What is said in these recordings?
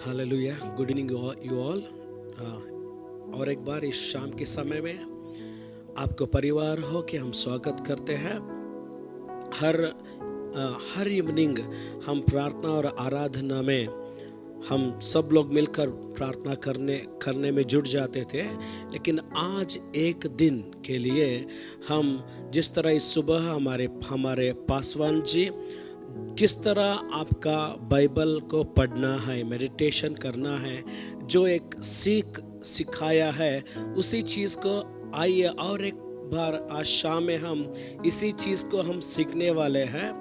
Hallelujah, good evening you all. और एक बार इस शाम के समय में आपको परिवार हो कि हम स्वागत करते हैं। हर इवनिंग हम प्रार्थना और आराधना में हम सब लोग मिलकर प्रार्थना करने में जुट जाते थे, लेकिन आज एक दिन के लिए हम जिस तरह इस सुबह हमारे पासवान जी किस तरह आपका बाइबल को पढ़ना है, मेडिटेशन करना है, जो एक सिखाया है, उसी चीज़ को आइए और एक बार आज शाम में हम इसी चीज़ को हम सीखने वाले हैं।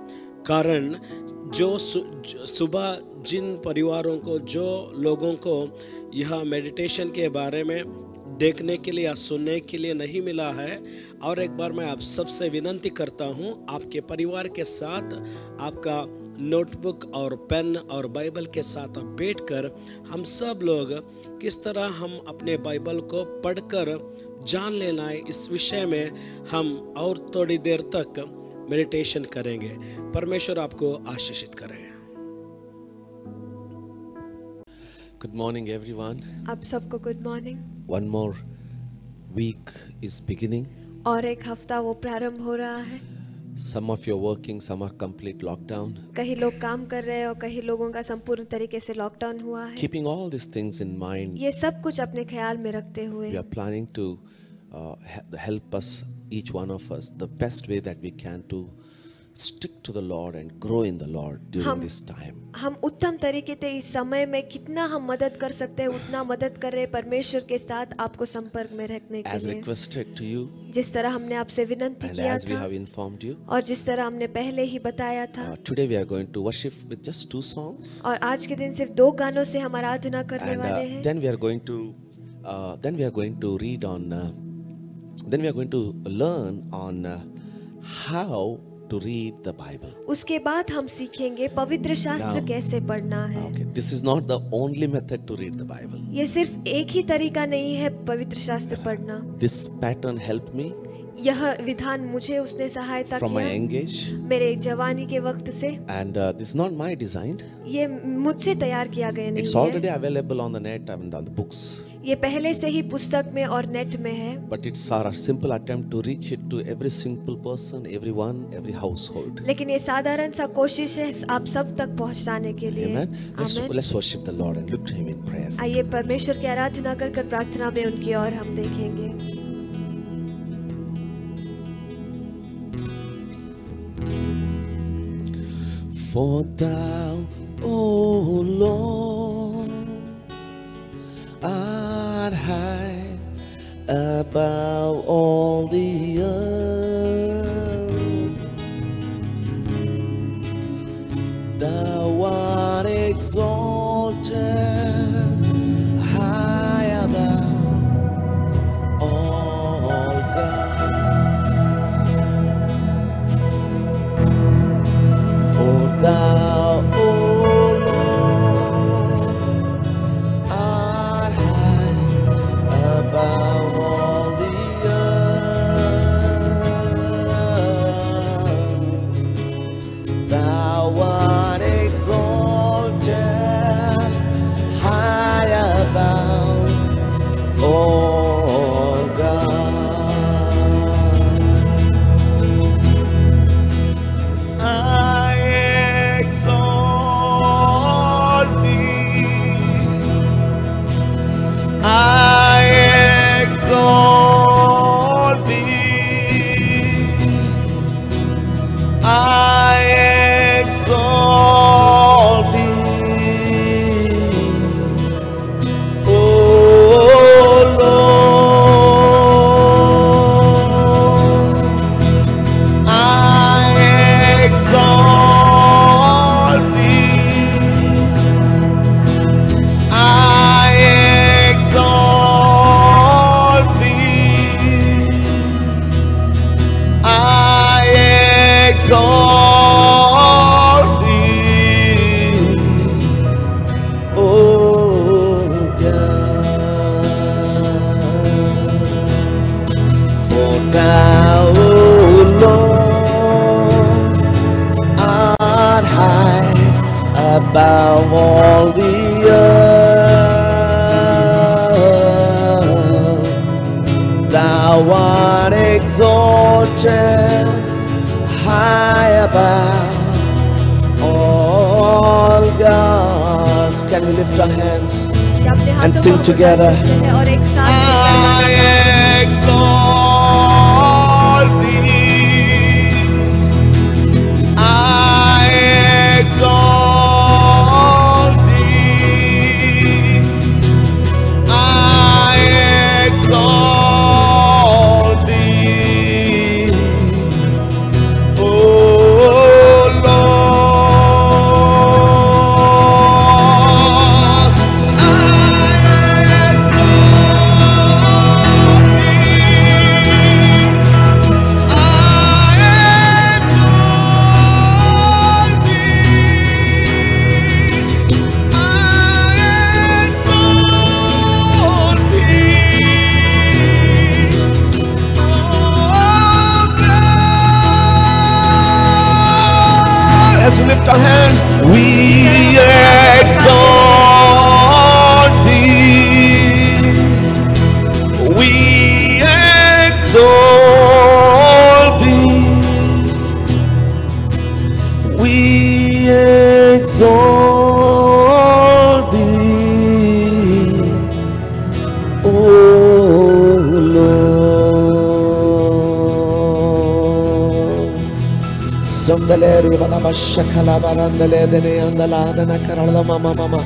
कारण जो सुबह जिन परिवारों को, जो लोगों को यह मेडिटेशन के बारे में देखने के लिए या सुनने के लिए नहीं मिला है, और एक बार मैं आप सबसे विनती करता हूं, आपके परिवार के साथ आपका नोटबुक और पेन और बाइबल के साथ आप बैठकर हम सब लोग किस तरह हम अपने बाइबल को पढ़कर जान लेना है, इस विषय में हम और थोड़ी देर तक मेडिटेशन करेंगे। परमेश्वर आपको आशीषित करे। Good morning, everyone. आप सबको good morning. One more week is beginning. और एक हफ्ता वो प्रारंभ हो रहा है। Some of you are working, some are complete lockdown. कई लोग काम कर रहे हैं और कई लोगों का संपूर्ण तरीके से लॉकडाउन हुआ है। Keeping all these things in mind, ये सब कुछ अपने ख्याल में रखते हुए we are planning to help us, each one of us, the best way that we can to stick to the Lord and grow in the Lord during this time. हम उत्तम तरीके से इस समय में कितना हम मदद कर सकते हैं उतना मदद कर रहे हैं परमेश्वर के साथ आपको संपर्क में रखने के As लिए। requested to you, जिस तरह हमने आपसे विनती and किया as we था have informed you, और जिस तरह हमने पहले ही बताया था, today we are going to worship with just 2 songs. और आज के दिन सिर्फ 2 गानों से हम आराधना करने And वाले हैं। then we are going to read on then we are going to learn on how to read the Bible. उसके बाद हम सीखेंगे पवित्र शास्त्र Now, कैसे पढ़ना है। Okay, this is not the only method to read the Bible. ये सिर्फ एक ही तरीका नहीं है पवित्र शास्त्र पढ़ना। This pattern helped me यह विधान मुझे उसने सहायता from my किया young age, मेरे जवानी के वक्त से। and this is not my design. ये मुझसे तैयार किया गया नहीं It's है। already available on the net and on the books. ये पहले से ही पुस्तक में और नेट में है। But it's our simple attempt to reach it to every simple person, everyone, every household. लेकिन ये साधारण सा कोशिश है आप सब तक पहुंचाने के लिए। Amen. आमीन। Let's worship the Lord and look to Him in prayer. आइए परमेश्वर की आराधना कर कर प्रार्थना में उनकी ओर हम देखेंगे। For thou, O Lord, art high above all the earth. Thou art exalted high above all God. For thou, O Lord, art high above all the earth. Thou art exalted high above all God. I exalt thee. I exalt thee. I exalt thee. O Lord, I exalt thee. I exalt thee. I exalt thee. O God. For thou, O Lord, art high above all the earth. exalted high above all gods. Can we lift our hands क्या अपने and हाथों sing को ऊपर together? कर सकते हैं और एक साथ मिलकर I exalt thee. I exalt thee. I exalt thee. Oh Lord, I as we lift our hands, we exalt thee. We exalt thee. We exalt thee. Oh Lord. Samdaleri vala bashakala barandale dene andala dana karala mama mama.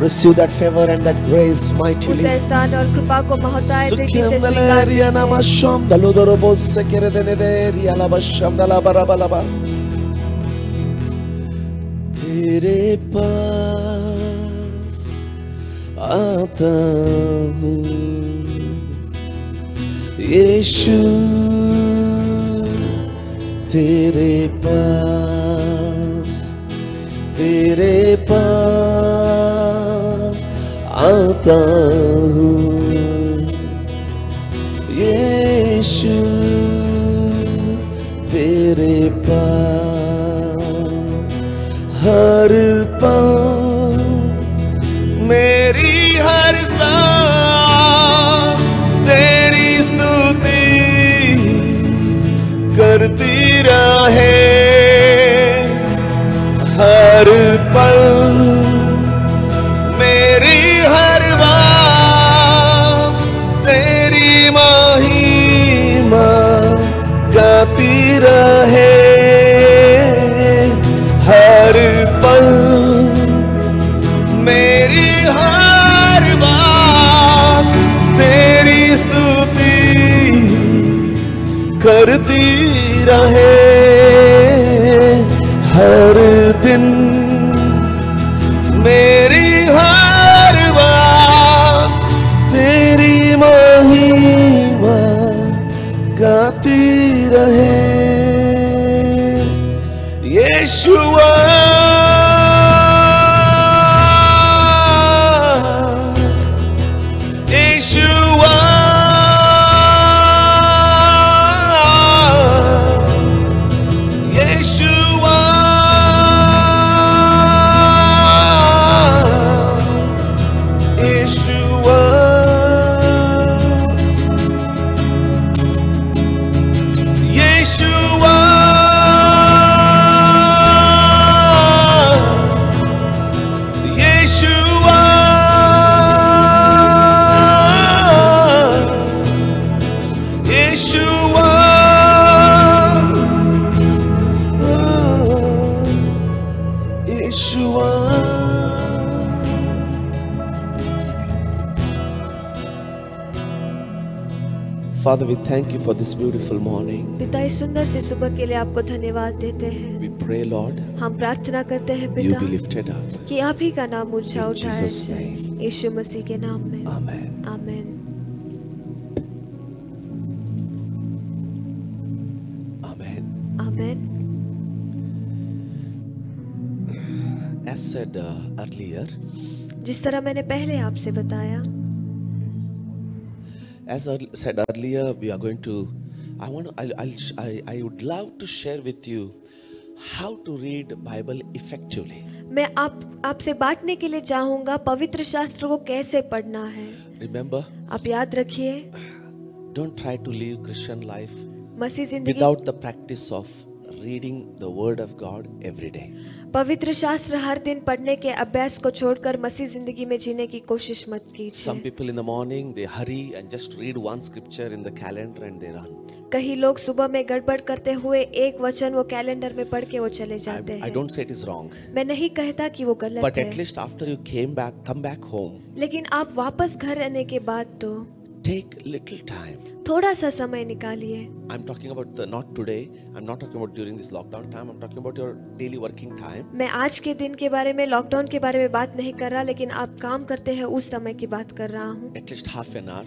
Receive that favor and that grace उस mightily. एहसान और कृपा को महोदय से स्वीकार Sukyamdaleria कीजिए। namasham dalodorobo sekere dene deri alabasham dalabarabalaba. तेरे पास आता हूँ यीशु, तेरे पास आता हूँ यीशु, तेरे पास हर पल मेरी हर सांस तेरी स्तुति करती रहे। हर पल मेरी हर बात तेरी महिमा गाती रहे। हर पल मेरी हर बात तेरी स्तुति करती रहे। हर दिन मेरी हर बात तेरी महिमा गाती रहे। Yeshua, Yeshua, Yeshua, Yeshua, Yeshua. Father, we thank you for this beautiful morning. पिता इस सुंदर सी सुबह के लिए आपको धन्यवाद देते हैं। We pray, Lord, हम प्रार्थना करते हैं you पिता be lifted up. कि आप ही का नाम ऊंचा In उठाया Jesus' जाए name. यीशु मसीह के नाम में Amen. आमीन। Amen. आमीन। As said earlier, जिस तरह मैंने पहले आपसे बताया, as I said earlier, we are going to. I would love to share with you how to read Bible effectively. मैं आपसे बांटने के लिए चाहूंगा पवित्र शास्त्र को कैसे पढ़ना है। Remember, आप याद रखिए, don't try to live Christian life मसीह जिंदगी without the practice of reading the Word of God every day. पवित्र शास्त्र हर दिन पढ़ने के अभ्यास को छोड़कर मसीह जिंदगी में जीने की कोशिश मत Some कीजिए। people in the morning they hurry and just read one scripture in the calendar and they run. कई लोग सुबह में गड़बड़ करते हुए एक वचन वो कैलेंडर में पढ़ के वो चले जाते I हैं। don't say it is wrong, मैं नहीं कहता कि वो गलत but at है, least after you come back home, लेकिन आप वापस घर आने के बाद तो take little time. थोड़ा सा समय निकालिए। I'm talking about not today. I'm not talking about during this lockdown time. I'm talking about your daily working time. मैं आज के दिन के बारे में, लॉकडाउन के बारे में बात नहीं कर रहा, लेकिन आप काम करते हैं उस समय की बात कर रहा हूँ। At least half an hour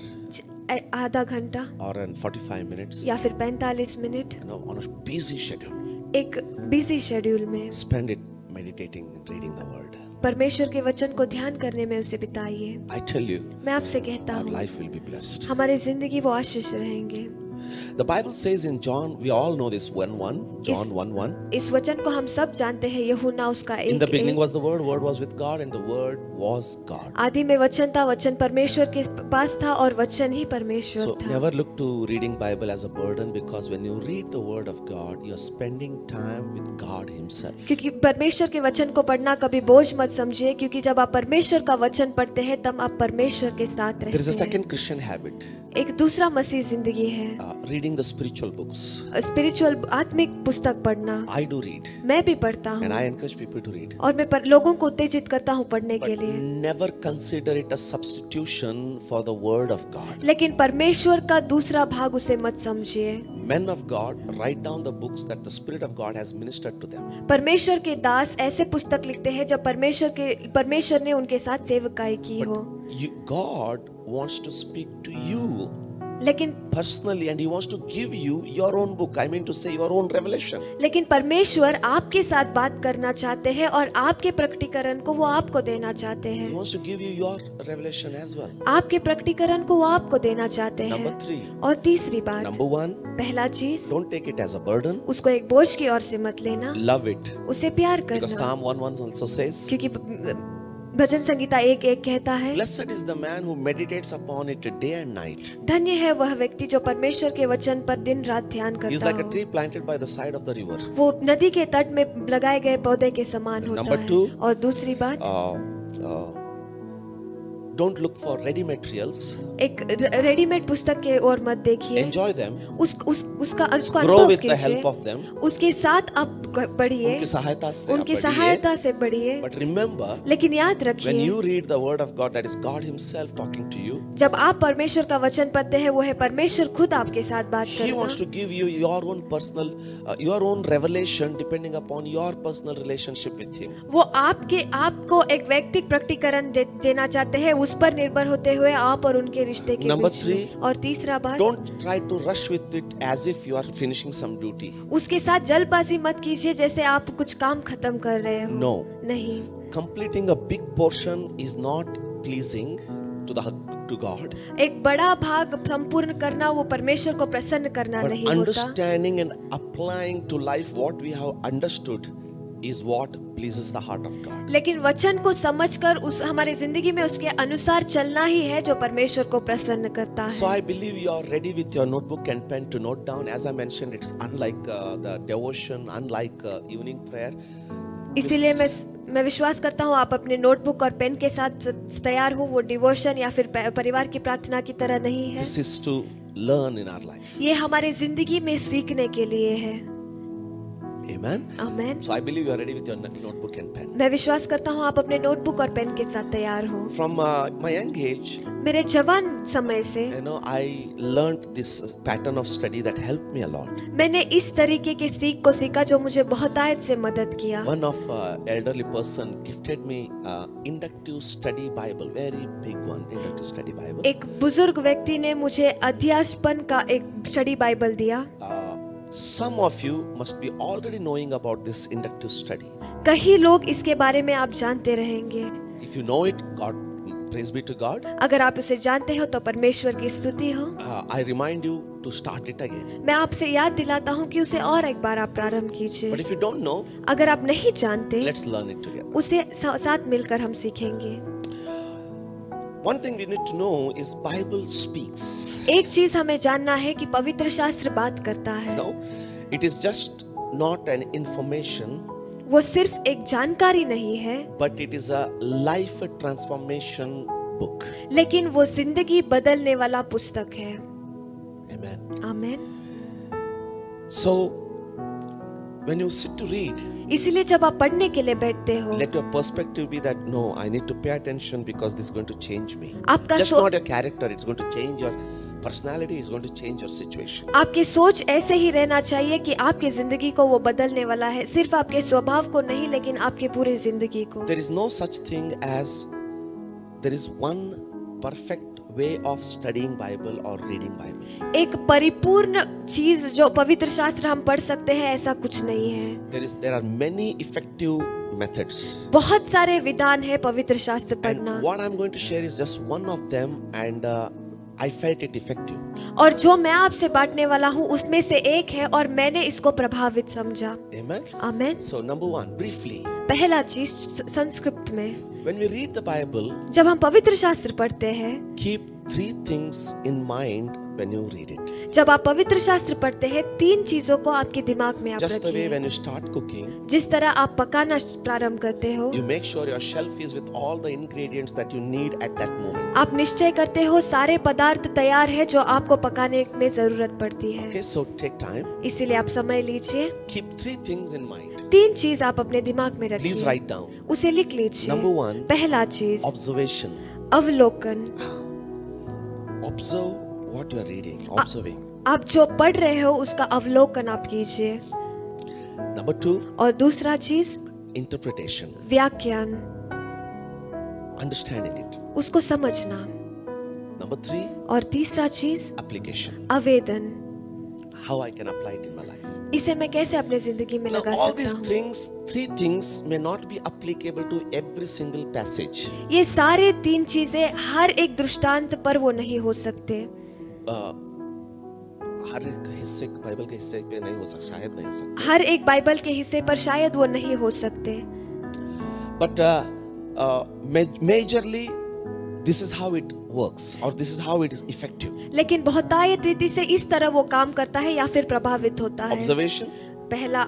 आधा घंटा or in 45 minutes. या फिर 45 minute You know, on a busy schedule. एक बिजी शेड्यूल में Spend it meditating and reading the Word. परमेश्वर के वचन को ध्यान करने में उसे बिताइए। I tell you, मैं आपसे कहता our हूँ life will be blessed. हमारी जिंदगी वो आशीष रहेंगे। The Bible says in John, we all know this 1:1, John 1:1. इस वचन को हम सब जानते हैं, यूहन्ना उसका In the beginning 1:1। was the Word, Word was with God, and the Word was God. आदि में वचन था, वचन परमेश्वर के पास था और वचन ही परमेश्वर So था। never look to reading Bible as a burden, because when you read the Word of God, you are spending time with God Himself. क्योंकि परमेश्वर के वचन को पढ़ना कभी बोझ मत समझिए, क्योंकि जब आप परमेश्वर का वचन पढ़ते हैं तब आप परमेश्वर के साथ There is a रहते हैं। second Christian habit, एक दूसरा मसीह जिंदगी है, reading the spiritual books. Spiritual आत्मिक पुस्तक पढ़ना। I do read, मैं भी पढ़ता and हूँ I encourage people to read. और मैं लोगों को उत्तेजित करता हूँ पढ़ने के But लिए, never consider it a substitution for the Word of God. लेकिन परमेश्वर का दूसरा भाग उसे मत समझिए। Men of God write down the books that the Spirit of God has ministered to them. परमेश्वर के दास ऐसे पुस्तक लिखते हैं जब परमेश्वर ने उनके साथ सेवकाई की हो, God wants to speak to you लेकिन personally, and He wants to give you your own book. I mean to say, your own revelation. लेकिन परमेश्वर आपके साथ बात करना चाहते हैं और आपके प्रकटीकरण को वो आपको देना चाहते He हैं। wants to give you your revelation as well. आपके प्रकटीकरण को वो आपको देना चाहते Number हैं। 3. और तीसरी बात, Number 1, पहला चीज, don't take it as a burden. उसको एक बोझ की ओर से मत लेना, Love it. उसे प्यार Because करना, Psalm 1:1 also says, क्योंकि भजन संगीता 1:1 कहता है, Blessed is the man who meditates upon it day and night. धन्य है वह व्यक्ति जो परमेश्वर के वचन पर दिन रात ध्यान He is करता like a हो। tree planted by the side of the river. वो नदी के तट में लगाए गए पौधे के समान होता Number है। 2, और दूसरी बात, don't look for ready materials. एक रेडीमेड पुस्तक के ओर मत देखिए, Enjoy them. उसका Grow अनुभव with the help कीजिए, of them. उसके साथ आप बढ़िए, उनकी सहायता से आप उनकी बढ़िए. सहायता से बढ़िए। But remember, लेकिन याद when रखिए, you read the Word of God, that is God Himself talking to you. जब आप परमेश्वर का वचन पढ़ते हैं, वो है परमेश्वर खुद आपके साथ बात He wants करना। to give you your own personal, your own revelation, depending upon your personal relationship with Him. वो आपको एक व्यक्तिगत प्रकटीकरण देना चाहते हैं, उस पर निर्भर होते हुए आप और उनके रिश्ते के Number बीच 3, में। और तीसरा बात, Don't try to rush with it as if you are finishing some duty. उसके साथ जल्दबाजी मत कीजिए जैसे आप कुछ काम खत्म कर रहे हो। No. नहीं, Completing a big portion is not pleasing to God. एक बड़ा भाग संपूर्ण करना वो परमेश्वर को प्रसन्न करना But नहीं होता, understanding and applying to life what we have understood is what pleases the heart of God. लेकिन वचन को समझकर उस हमारी जिंदगी में उसके अनुसार चलना ही है जो परमेश्वर को प्रसन्न करता So है। I believe you are ready with your notebook and pen to note down. As I mentioned, it's unlike the devotion, unlike evening prayer. इसीलिए मैं विश्वास करता हूँ आप अपने नोटबुक और पेन के साथ तैयार हो। वो डिवोशन या फिर परिवार की प्रार्थना की तरह नहीं है, This is to learn in our life. ये हमारे जिंदगी में सीखने के लिए है। Amen. Amen. So I believe you are ready with your notebook and pen. मैं विश्वास करता हूँ आप अपने नोटबुक और पेन के साथ तैयार हो। From my young age, मेरे जवान समय से I learned this pattern of study that helped me a lot. मैंने इस तरीके के सीख को सीखा जो मुझे बहुतायत से मदद किया। One of elderly person gifted me inductive study Bible, very big one, inductive study Bible. एक बुजुर्ग व्यक्ति ने मुझे अध्यासपन का एक स्टडी बाइबल दिया। Some of you must be already knowing about this inductive study. कई लोग इसके बारे में आप जानते रहेंगे। If you know it, God, praise be to God. अगर आप उसे जानते हो तो परमेश्वर की स्तुति हो। I remind you to start it again. मैं आपसे याद दिलाता हूँ कि उसे और एक बार आप प्रारंभ कीजिए। But if you don't know, अगर आप नहीं जानते, let's learn it together. उसे साथ मिलकर हम सीखेंगे। One thing we need to know is Bible speaks. एक चीज हमें जानना है कि पवित्र शास्त्र बात करता है। No, it is just not an information, वो सिर्फ एक जानकारी नहीं है, but it is a life transformation book. लेकिन वो जिंदगी बदलने वाला पुस्तक है। Amen. आमीन। So, when you sit to read, इसीलिए जब आप पढ़ने के लिए बैठते हो, let your perspective be that no, I need to pay attention because this is going to change me. आपका Just not your character, it's going to change your personality, it's going to change your situation. आपकी सोच ऐसे ही रहना चाहिए कि आपकी जिंदगी को वो बदलने वाला है, सिर्फ आपके स्वभाव को नहीं लेकिन आपकी पूरी जिंदगी को। There is no such thing as there is one perfect way of studying Bible or reading Bible. एक परिपूर्ण चीज जो पवित्र शास्त्र हम पढ़ सकते हैं ऐसा कुछ नहीं है। There are many effective methods. बहुत सारे विधान है पवित्र शास्त्र And पढ़ना, what I'm going to share is just one of them, and I felt it effective. और जो मैं आपसे बांटने वाला हूँ उसमें से एक है और मैंने इसको प्रभावित समझा। Amen. आमीन। So number one, briefly, पहला चीज संस्कृत में when we read the Bible, जब हम पवित्र शास्त्र पढ़ते हैं, keep three things in mind when you read it. जब आप पवित्र शास्त्र पढ़ते हैं, तीन चीजों को आपके दिमाग में आप Just the way रखिए। when you start cooking, जिस तरह आप पकाना प्रारंभ करते हो, you make sure your shelf is with all the ingredients that you need at that moment. आप निश्चय करते हो सारे पदार्थ तैयार है जो आपको पकाने में जरूरत पड़ती है। Okay, so take time. इसीलिए आप समय लीजिए। Keep three things in mind. तीन चीज आप अपने दिमाग में Please रखिए, write down. उसे लिख लीजिए। Number one, पहला चीज observation. अवलोकन। Observe what you are reading. Observing. आप जो पढ़ रहे हो उसका अवलोकन आप कीजिए। Number two, और दूसरा चीज interpretation. व्याख्यान, Understanding it. उसको समझना। Number three, और तीसरा चीज application. आवेदन, How I can apply it in my life. इसे मैं कैसे अपने जिंदगी में Now, लगा all सकता these हूँ। things, three things may not be applicable to every single passage. ये सारे तीन चीजें हर एक दृष्टांत पर वो नहीं हो सकते। हर एक हिस्से बाइबल के हिस्से पे नहीं हो सकता, शायद नहीं हो सकता। हर एक बाइबल के हिस्से पर शायद वो नहीं हो सकते। But majorly, this is how it works, or this is how it is effective. लेकिन बहुतायत रीति से इस तरह वो काम करता है या फिर प्रभावित होता है। Observation, पहला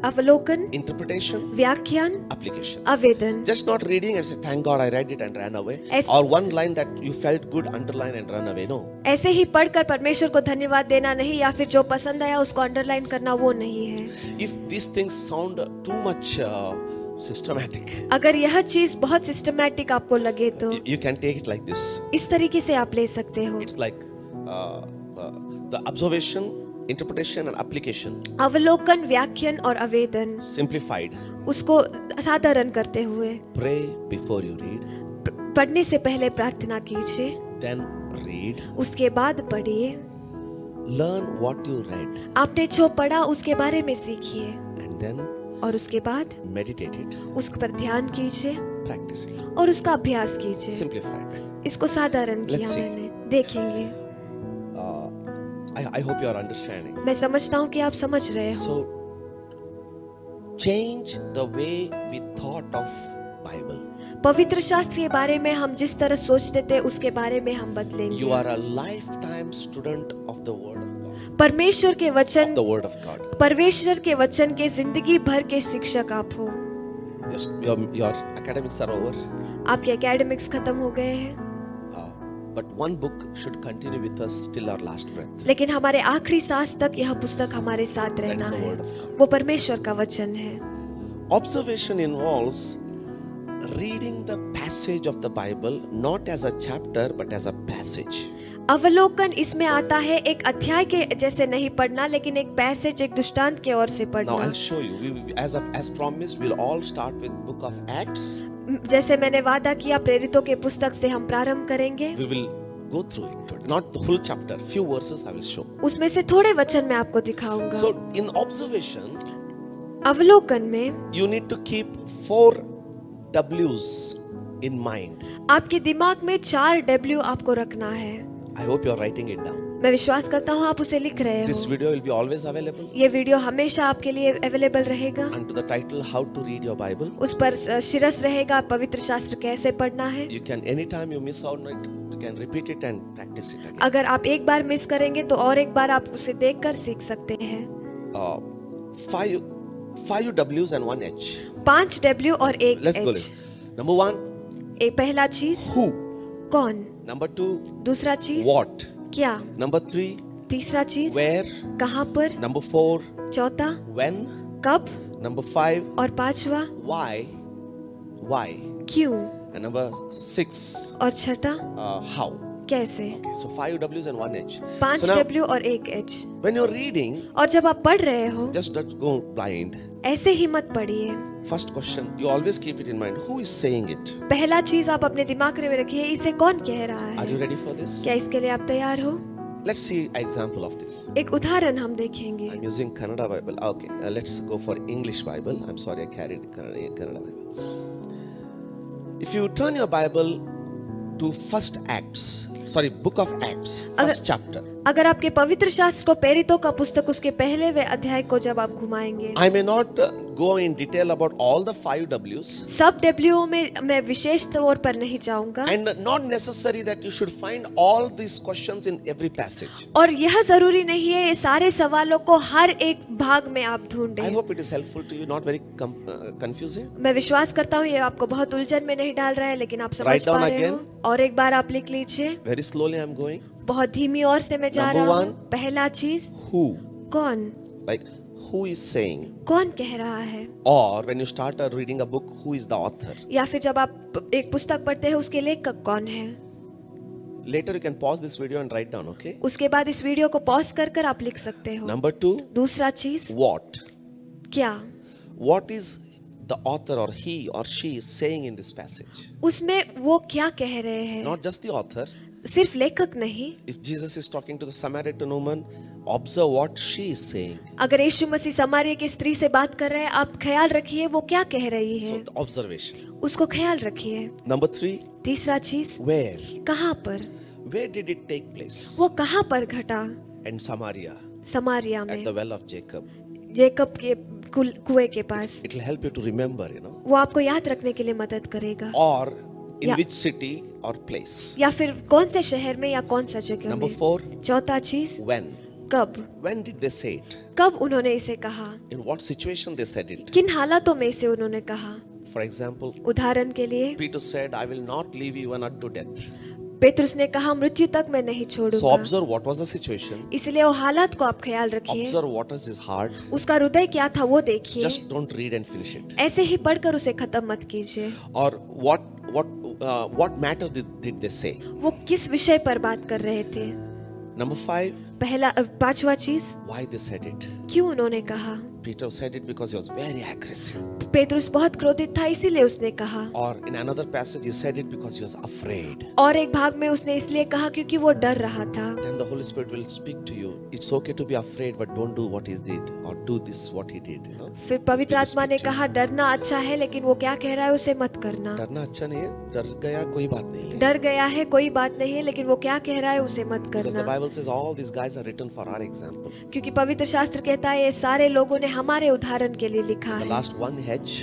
अवलोकन, interpretation, व्याख्यान, application. आवेदन। Just not reading and say, thank God I read it and ran away. As- Or one line that you felt good, underline and run away. No. ऐसे ही पढ़कर परमेश्वर को धन्यवाद देना नहीं, या फिर जो पसंद आया उसको अंडरलाइन करना, वो नहीं है। If these things sound too much systematic, अगर यह चीज बहुत सिस्टमैटिक आपको लगे तो you can take it like this. इस तरीके से आप ले सकते हो। It's like the observation, interpretation and application अवलोकन, व्याख्यान और आवेदन, simplified. उसको साधारण करते हुए Pray before you read, पढ़ने से पहले प्रार्थना कीजिए, then read. उसके बाद पढ़िए। Learn what you read आपने जो पढ़ा उसके बारे में सीखिए, and then और उसके बाद meditate it, उस पर ध्यान कीजिए practice it. और उसका अभ्यास कीजिए। Simplified. इसको साधारण किया Let's see. मैंने, देखेंगे। I hope you are understanding. मैं समझता हूँ कि आप समझ रहे हो। So change the way we thought of Bible. पवित्र शास्त्र के बारे में हम जिस तरह सोचते थे उसके बारे में हम बदलेंगे। You are a lifetime student of the Word of God. परमेश्वर के वचन, Of the Word of God. परमेश्वर के वचन के जिंदगी भर के शिक्षक आप हो। Your academics are over, आपके एकेडमिक्स खत्म हो गए हैं, but one book should continue with us till our last breath. लेकिन हमारे आखिरी सांस तक यह पुस्तक हमारे साथ रहना the है। word of God. वो परमेश्वर का वचन है। Observation involves reading the passage of the Bible not as a chapter but as a passage. अवलोकन इसमें आता है एक अध्याय के जैसे नहीं पढ़ना, लेकिन एक पैसेज, एक दृष्टांत की ओर से Now पढ़ना। I'll show you. As promised, we'll all start with Book of Acts. जैसे मैंने वादा किया, प्रेरितों के पुस्तक से हम प्रारंभ करेंगे। We will go through it, not the full chapter. Few verses I will show. उसमें से थोड़े वचन मैं आपको दिखाऊंगा। So in observation, अवलोकन में you need to keep 4 W's in mind. आपके दिमाग में 4 W आपको रखना है। I hope you are writing it down. मैं विश्वास करता हूँ आप उसे लिख रहे This हो। video will be always available. ये वीडियो हमेशा आपके लिए अवेलेबल रहेगा। Under the title How to Read Your Bible. उस पर शीर्षक रहेगा पवित्र शास्त्र कैसे पढ़ना है। You can, anytime you miss out on it, you can repeat it and practice it again. अगर आप एक बार मिस करेंगे तो और एक बार आप उसे देखकर सीख सकते हैं। 5 W's and 1 H. 5 W और 1 Let's go. H। Number 1, एक पहला चीज who. कौन, Number 2, दूसरा चीज what. क्या, Number 3, तीसरा चीज where. कहाँ पर, Number 4, चौथा when. कब Number 5, और पांचवा why. क्यों And number 6, और छठा how. कैसे। Okay, so 5 W's and 1 H. 5 So now, W और 1 H। when you're reading, और जब आप पढ़ रहे हो just don't go blind. ऐसे ही मत पढ़िए। First question, you always keep it in mind. Who is saying it? पहला चीज आप अपने दिमाग में रखिए, इसे कौन कह रहा Are you है। ready for this? क्या इसके लिए आप तैयार हो। Let's see an example of this. एक उदाहरण हम देखेंगे। I'm using Kannada Bible. Okay, let's go for English Bible. I'm sorry, I carried Kannada Bible. If you turn your Bible to Book of Acts, first chapter. अगर आपके पवित्र शास्त्र को प्रेरितों का पुस्तक उसके पहले वे अध्याय को जब आप घुमाएंगे, I may not go in detail about all the 5 W's. सब डब्ल्यू में मैं विशेष तौर पर नहीं जाऊंगा And not necessary that you should find all these questions in every passage. और यह जरूरी नहीं है ये सारे सवालों को हर एक भाग में आप I ढूंढें। hope it is helpful to you, not very confusing. मैं विश्वास करता हूँ ये आपको बहुत उलझन में नहीं डाल रहा है, लेकिन आप समझ Write down पा रहे हो। again. और एक बार आप लिख लीजिए। Very slowly I'm going. बहुत धीमी ओर से मैं जा Number रहा हूँ। 1. पहला चीज Who? कौन, Like, who is saying? कौन कह रहा है। Or when you start reading a book, who is the author? या फिर जब आप एक पुस्तक पढ़ते हैं उसके लेखक कौन है। Later you can pause this video and write down, okay? उसके बाद इस वीडियो को पॉज कर कर आप लिख सकते हो। Number 2, दूसरा चीज what? क्या, What is the author or he or she is saying in this passage? उसमें वो क्या कह रहे हैं। Not just the author. सिर्फ लेखक नहीं, If Jesus is talking to the Samaritan woman, observe what she is saying. अगर यीशु मसीह समारिया की स्त्री से बात कर रहे हैं, आप ख्याल रखिए वो क्या कह रही है, So the observation. उसको ख्याल रखिए। Number 3, तीसरा चीज where? कहाँ पर, Where did it take place? वो कहाँ पर घटा। In Samaria, समारिया at में, the well of Jacob. Jacob के कुएं के पास। It will help you to remember, वो आपको याद रखने के लिए मदद करेगा। Or in Yeah. which city or place. या फिर कौन से शहर में या कौन सा जगह Number में। 4, चौथा चीज when? कब, When did they say it? कब उन्होंने इसे कहा, In what situation they said it? किन हालातों में इसे उन्होंने कहा। For example, उदाहरण के लिए Peter said, I will not leave you even unto death. Petrus ने कहा मृत्यु तक मैं नहीं So छोड़ूंगा। observe what was the situation. इसलिए वो हालात को आप ख्याल रखिए। Observe what was his heart. उसका हृदय क्या था वो देखिए। Just don't read and finish it. ऐसे ही पढ़कर उसे खत्म मत कीजिए। Or what matter did they say? वो किस विषय पर बात कर रहे थे। Number 5, पांचवा चीज why they said it. क्यों उन्होंने कहा। Peter said it because he was very aggressive. Petrus बहुत क्रोधित था इसीलिए उसने कहा। Or in another passage, he said it because he was afraid. और एक भाग में उसने इसलिए कहा क्योंकि वो डर रहा था। Then the Holy Spirit will speak to you. It's okay to be afraid, but don't do what he did, or do this what he did. You know? फिर पवित्र आत्मा ने कहा डरना अच्छा है लेकिन वो क्या कह रहा है उसे मत करना। डरना अच्छा नहीं है, डर गया कोई बात नहीं है. डर गया है कोई बात नहीं है लेकिन वो क्या कह रहा है उसे मत Because the करना। Bible says all these guys are written for our example. क्योंकि पवित्र शास्त्र कहता है ये सारे लोगों ने हमारे उदाहरण के लिए लिखा The है। last one H.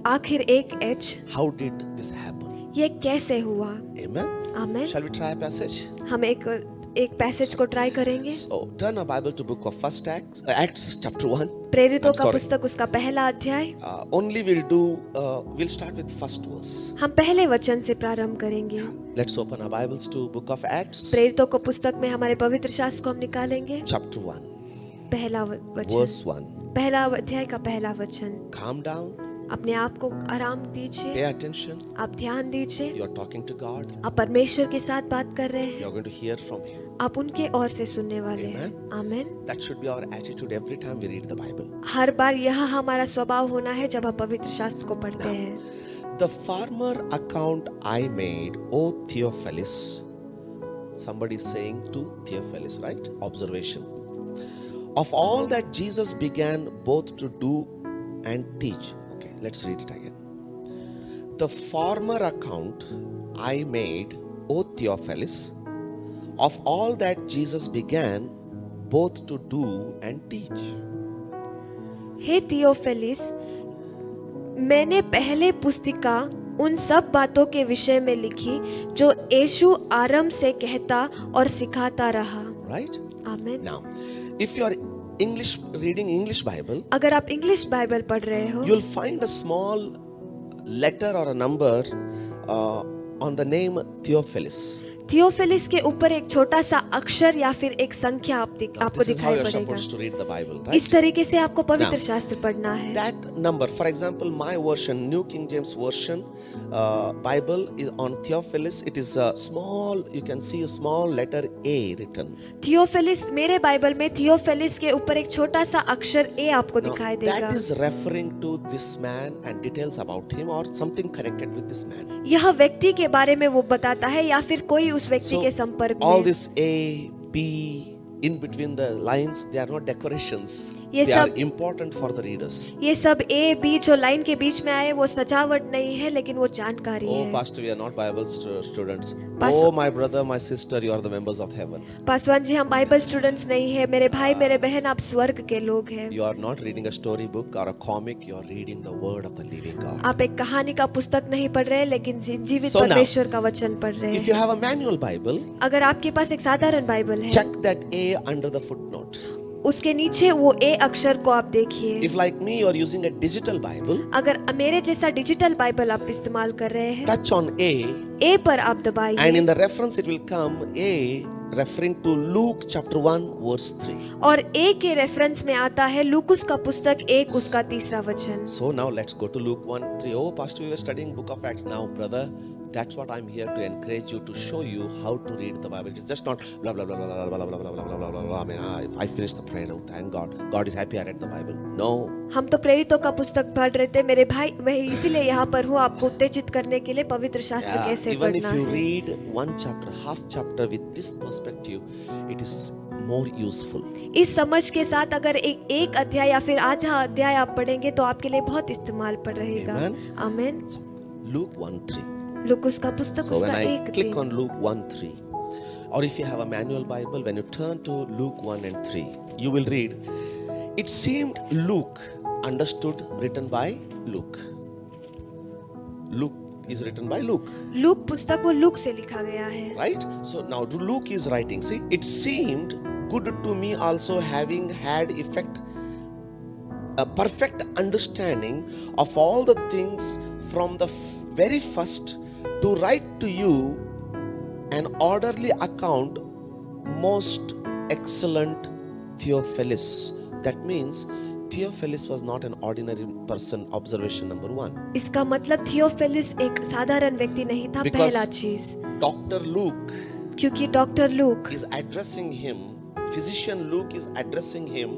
आखिर एक H, How did this happen? ये कैसे हुआ। Amen. Amen. Shall we try a passage? हम एक पैसेज को ट्राई करेंगे। So turn our Bible to book of First Acts chapter 1. प्रेरितों I'm का sorry. पुस्तक उसका पहला अध्याय। Only we'll start with first verse. हम पहले वचन से प्रारंभ करेंगे। Let's open our Bibles to book of Acts प्रेरितों को पुस्तक में हमारे पवित्र शास्त्र को हम निकालेंगे। chapter 1 पहला वचन, verse 1. पहला अध्याय का पहला वचन। Calm down, अपने आप को आराम दीजिए, pay attention. आप ध्यान दीजिए। You are talking to God. आप परमेश्वर के साथ बात कर रहे You हैं, are going to hear from Him. आप उनके ओर से सुनने वाले हैं। Amen. Amen. That should be our attitude every time we read the Bible. हर बार यह हमारा स्वभाव होना है जब हम पवित्र शास्त्र को पढ़ते हैं। The former account I made, O Theophilus. Somebody is saying to Theophilus, right? Observation. Of all that Jesus began both to do and teach. Okay, let's read it again. The former account I made, O Theophilus, of all that Jesus began both to do and teach. Hey Theophilus, मैंने पहले पुस्तिका उन सब बातों के विषय में लिखी जो यीशु आरंभ से कहता और सिखाता रहा. Right? आमीन. Now, if you are reading English Bible, अगर आप इंग्लिश बाइबल पढ़ रहे हो, you'll find a small letter or a number on the name Theophilus. Theophilus के ऊपर एक छोटा सा अक्षर या फिर एक संख्या आपको This is how दिखाई you're पड़ेगा. supposed to read the Bible, right? इस तरीके से आपको पवित्र Now, शास्त्र पढ़ना है. That number, for example, my version, New King James Version, Bible is on Theophilus. It is a small, you can see a small letter A written. Theophilus, मेरे Bible में थियोफिलिस के ऊपर एक छोटा सा अक्षर ए आपको Now, दिखाई देगा. that is referring to this man and details about him or something connected with this man. यह व्यक्ति के बारे में वो बताता है या फिर कोई उस व्यक्ति So, के संपर्क all में. this A, B, in between the lines, they are not decorations. ये They are सब- important for the readers. ये सब ए बी जो लाइन के बीच में आए वो सजावट नहीं है लेकिन वो जानकारी Oh, है. Pastor, we are not Bible students. Pastor- Oh, my brother, my sister, you are the members of heaven. Paswan ji, हम बाइबल स्टूडेंट्स नहीं है. मेरे भाई मेरे बहन, आप स्वर्ग के लोग हैं. You are not reading a story book or a comic, you are reading the word of the living God. आप एक कहानी का पुस्तक नहीं पढ़ रहे लेकिन जीवित So now, परमेश्वर का वचन पढ़ रहे If you हैं. have a manual Bible, अगर आपके पास एक साधारण बाइबल है, check that A under the footnote. उसके नीचे वो ए अक्षर को आप देखिए. If like me you are using a digital Bible, अगर मेरे जैसा डिजिटल बाइबल आप इस्तेमाल कर रहे हैं, touch on A ए पर आप and दबाइए in the reference it will come A referring to Luke chapter 1 verse 3. और ए के रेफरेंस में आता है लूकुस का पुस्तक 1 उसका 3रा वचन. So now let's go to Luke 1:3. Oh, Pastor, we were studying Book of Acts. Now, brother, that's what I'm here to encourage you, to show you how to read the Bible. It's just not blah blah blah blah blah blah blah blah blah blah blah blah blah. I mean, I finished the prayer. Oh, thank God. God is happy I read the Bible. No. हम तो प्रेरितों का पुस्तक पढ़ रहे थे मेरे भाई. मैं इसीलिए यहाँ पर हूँ आपको उत्तेजित करने के लिए पवित्र शास्त्र Yeah, कैसे even if पढ़ना you है. read one chapter, half chapter with this perspective, it is more useful. इस समझ के साथ अगर एक अध्याय या फिर आधा अध्याय आप पढ़ेंगे तो आपके लिए बहुत इस्तेमाल पर रहेगा. Amen. आमीन. So, Luke 1:3. लूकुस का पुस्तक So when उसका I 1 click 3. on Luke 1:3, or if you have a manual Bible, when you turn to Luke 1 and 3, you will read, it seemed Luke understood written by Luke. Luke is written by Luke, look पुस्तक वो look से लिखा गया है. right? So now Luke is writing, see, it seemed good to me also, having had a perfect understanding of all the things from the very first, to write to you an orderly account, most excellent Theophilus. That means Theophilus was not an ordinary person. Observation number 1. इसका मतलब Theophilus एक साधारण व्यक्ति नहीं था. Because- पहला चीज, Dr. Luke क्योंकि doctor look is addressing him, physician Luke is addressing him,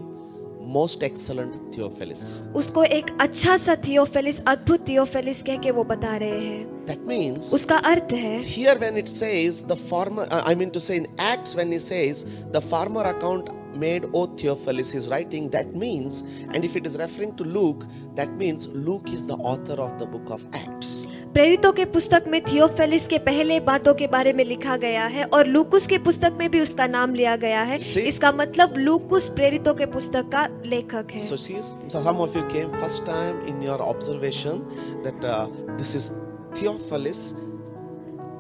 most excellent Theophilus. उसको एक अच्छा सा थियोफिलिस, अद्भुत थियोफिलिस कह के वो बता रहे हैं. That means उसका अर्थ है, here when it says the former, I mean to say in Acts when he says the former account made O Theophilus is writing, that means, and if it is referring to Luke, that means Luke is the author of the book of Acts. प्रेरितों के पुस्तक में Theophilus के पहले बातों के बारे में लिखा गया है और लूकुस के पुस्तक में भी उसका नाम लिया गया है. See? इसका मतलब लूकुस प्रेरितों के पुस्तक का लेखक है. So see, so some of you came first time in your observation that this is Theophilus.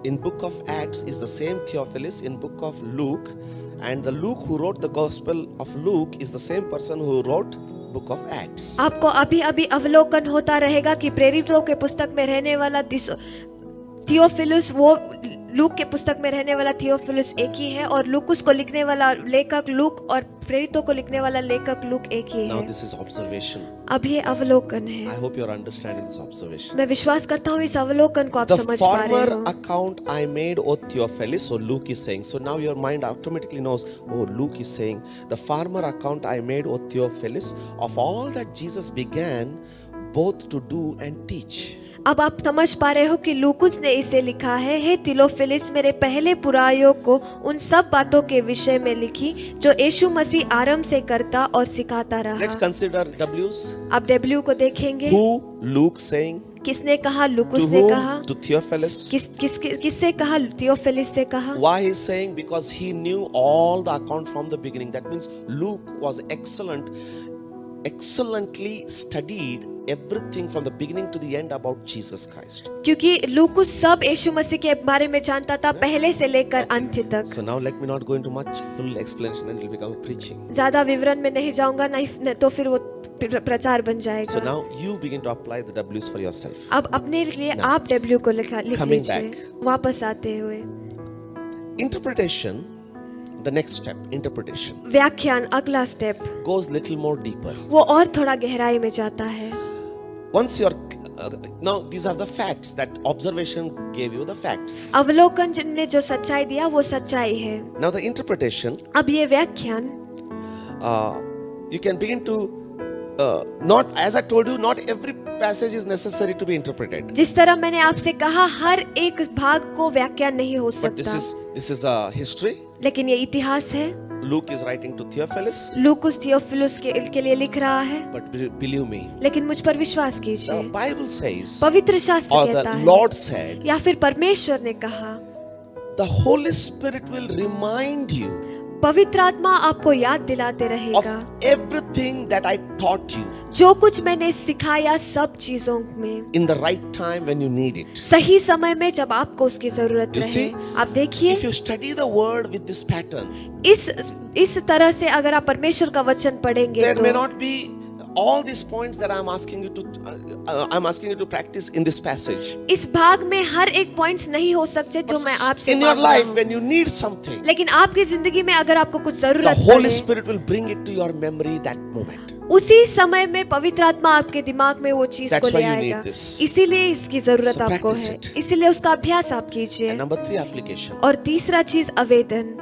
In book of Acts is the same Theophilus in book of Luke, and the Luke who wrote the Gospel of Luke is the same person who wrote book of Acts. आपको अभी अभी अवलोकन होता रहेगा कि प्रेरितों के पुस्तक में रहने वाला थियोफिलुस, वो लूक के पुस्तक में रहने वाला थियोफिलुस एक ही है और लूकुस को लिखने वाला लेखक लूक और प्रेरितों को लिखने वाला लेखक लूक एक ही Now है. this is observation. अब ये अवलोकन I है. hope you are understanding this observation. मैं विश्वास करता हूँ इस अवलोकन को आप The समझ पा रहे former हो. account I made, O Theophilus, so Luke is saying. So now your mind automatically knows, oh, Luke is saying, the former account I made, O Theophilus, of all that Jesus began both to do and teach. अब आप समझ पा रहे हो कि लूकुस ने इसे लिखा है, हे थियोफिलस, मेरे पहले पुरायों को उन सब बातों के विषय में लिखी जो यीशु मसीह आरंभ से करता और सिखाता रहा। Let's consider W's. आप डब्ल्यू को देखेंगे। Who Luke saying? किसने कहा? To लूकुस ने कहा। whom? To Theophilus. किससे कहा? थियोफिलस से कहा। Why he is saying? Because he knew all the account from the beginning. That means Luke was excellently studied everything from the beginning to the end about Jesus Christ. क्योंकि लूकुस सब यीशु मसीह के बारे में जानता था, पहले से लेकर अंत तक। So now let me not go into much full explanation, then it will become preaching. ज्यादा विवरण में नहीं जाऊंगा, नहीं तो फिर वो प्रचार बन जाएगा। So now you begin to apply the W's for yourself. अब अपने लिए आप डब्ल्यू को लिख Coming लीजिए। back. वापस आते हुए Interpretation, the next step, interpretation, व्याख्यान, अगला step, goes little more deeper. वो और थोड़ा गहराई में जाता है। Once you're now these are the facts that observation gave you the facts. अवलोकन ने जो सच्चाई दिया वो सच्चाई है। Now the interpretation, अब ये व्याख्यान, you can begin to not, as I told you, not every passage is necessary to be interpreted. जिस तरह मैंने आपसे कहा, हर एक भाग को व्याख्यान नहीं हो But सकता, this is a history. लेकिन ये इतिहास है। Luke is writing to Theophilus. लूकुस थियोफिलस के लिए लिख रहा है, But believe me, लेकिन मुझ पर विश्वास the कीजिए, Bible says, पवित्र शास्त्र or कहता the है, Lord said, या फिर परमेश्वर ने कहा, the Holy Spirit will remind you पवित्र आत्मा आपको याद दिलाते of रहेगा everything that I taught you जो कुछ मैंने सिखाया सब चीजों में, in the right time when you need it. सही समय में जब आपको उसकी जरूरत You रहे। see, आप देखिए, If you study the word with this pattern, इस तरह से अगर आप परमेश्वर का वचन पढ़ेंगे there may तो not be all these points that I'm asking you to practice in this passage. इस भाग में हर एक पॉइंट्स नहीं हो सकते जो मैं आपसे In your मांग रहा life, हूं। when you need something, लेकिन आपकी जिंदगी में अगर आपको कुछ the जरूरत Holy पड़े, Spirit will bring it to your memory that moment. उसी समय में पवित्र आत्मा आपके दिमाग में वो चीज That's को why ले you need आएगा। this. इसीलिए इसकी जरूरत So आपको practice है, it. इसीलिए उसका अभ्यास आप कीजिए। And number 3, application. और तीसरा चीज आवेदन,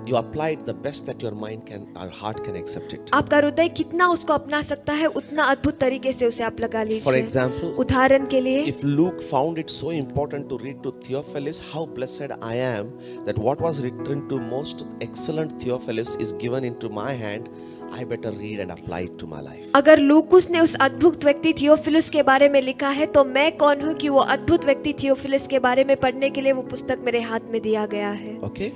You applied the best that your mind can, or heart can accept it. आपका हृदय कितना उसको अपना सकता है उतना अद्भुत तरीके से उसे आप लगा For लीजिए। example, उदाहरण के लिए, if Luke found it so important to read to Theophilus, how blessed I am that what was written to most excellent Theophilus is given into my hand. I better read and apply it to my life. अगर लूकुस ने उस अद्भुत व्यक्ति Theophilus के बारे में लिखा है तो मैं कौन हूँ कि वो अद्भुत व्यक्ति थियोफिलस के बारे में पढ़ने के लिए वो पुस्तक मेरे हाथ में दिया गया है। Okay?